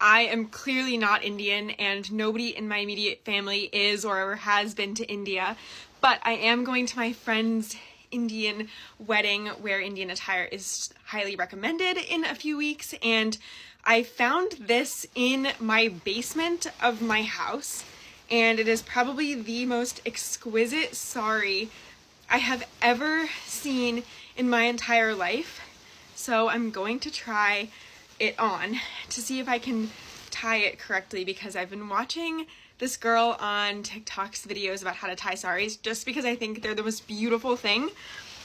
I am clearly not Indian, and nobody in my immediate family is or has been to India, but I am going to my friend's Indian wedding where Indian attire is highly recommended in a few weeks, and I found this in my basement of my house, and it is probably the most exquisite saree I have ever seen in my entire life. So I'm going to try it on to see if I can tie it correctly, because I've been watching this girl on TikTok's videos about how to tie saris just because I think they're the most beautiful thing.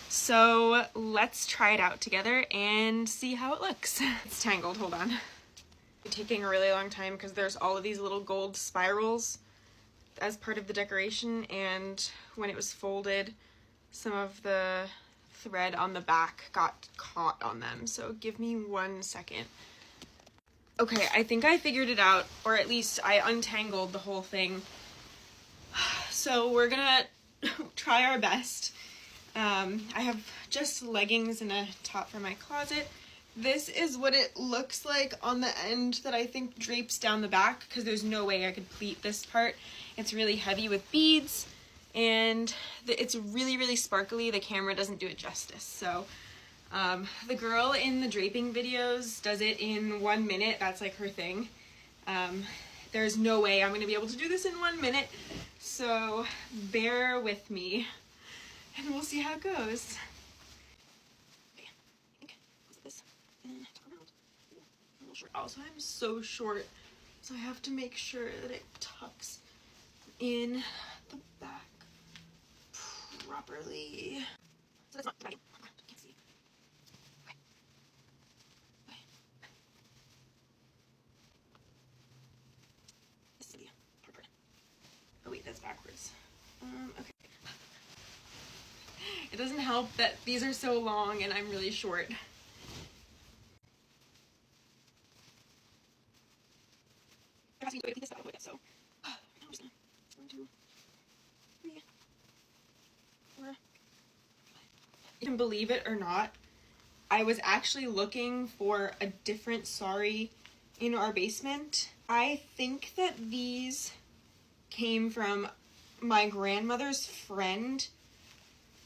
So let's try it out together and see how it looks. It's tangled, hold on. It's taking a really long time because there's all of these little gold spirals as part of the decoration, and when it was folded, some of the thread on the back got caught on them. So give me 1 second. Okay, I think I figured it out, or at least I untangled the whole thing. So we're gonna try our best. I have just leggings and a top from my closet. This is what it looks like on the end that I think drapes down the back, because there's no way I could pleat this part. It's really heavy with beads, and it's really, really sparkly. The camera doesn't do it justice. So the girl in the draping videos does it in 1 minute. That's like her thing. There's no way I'm going to be able to do this in 1 minute. So bear with me and we'll see how it goes. Also, I'm so short, so I have to make sure that it tucks in the back properly. So that's not I can't see. Okay. Okay. This is the hard part. Oh wait, that's backwards. Okay. It doesn't help that these are so long and I'm really short. So now I'm just going to 3, 4. You can believe it or not, I was actually looking for a different saree in our basement. I think that these came from my grandmother's friend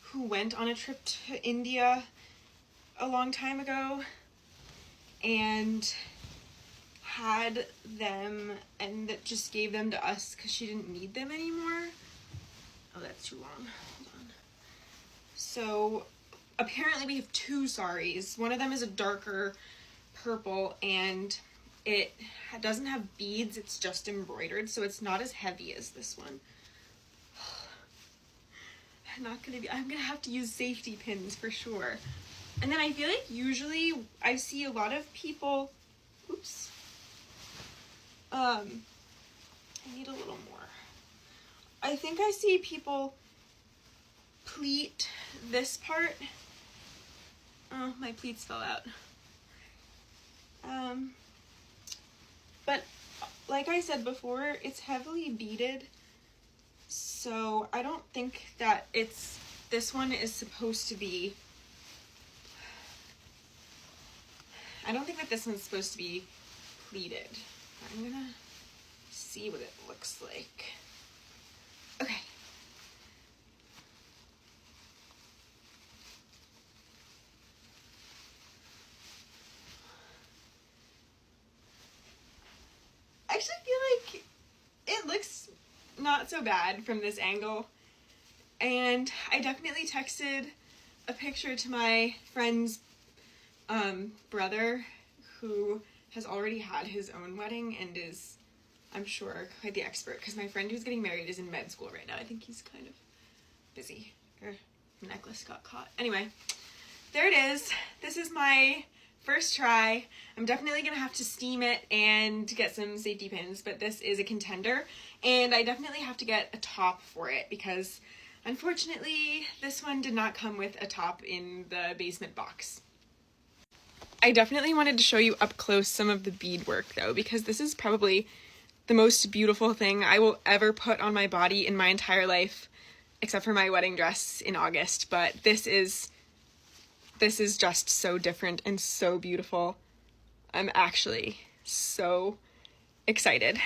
who went on a trip to India a long time ago and had them, and that just gave them to us because she didn't need them anymore. Oh, that's too long. Hold on. So apparently we have 2 saris. One of them is a darker purple, and it doesn't have beads, it's just embroidered, so it's not as heavy as this one. I'm gonna have to use safety pins for sure. And then I feel like usually I see a lot of people, oops, I need a little more. I think I see people pleat this part. Oh, my pleats fell out. But like I said before, it's heavily beaded, so I don't think that this one is supposed to be, I don't think that this one's supposed to be pleated. I'm gonna see what it looks like. Okay. I actually feel like it looks not so bad from this angle. And I definitely texted a picture to my friend's brother, who has already had his own wedding and is, I'm sure, quite the expert, because my friend who's getting married is in med school right now. I think he's kind of busy. Her necklace got caught. Anyway, there it is. This is my first try. I'm definitely gonna have to steam it and get some safety pins, but this is a contender, and I definitely have to get a top for it because unfortunately this one did not come with a top in the basement box. I definitely wanted to show you up close some of the beadwork though, because this is probably the most beautiful thing I will ever put on my body in my entire life, except for my wedding dress in August. But this is just so different and so beautiful. I'm actually so excited.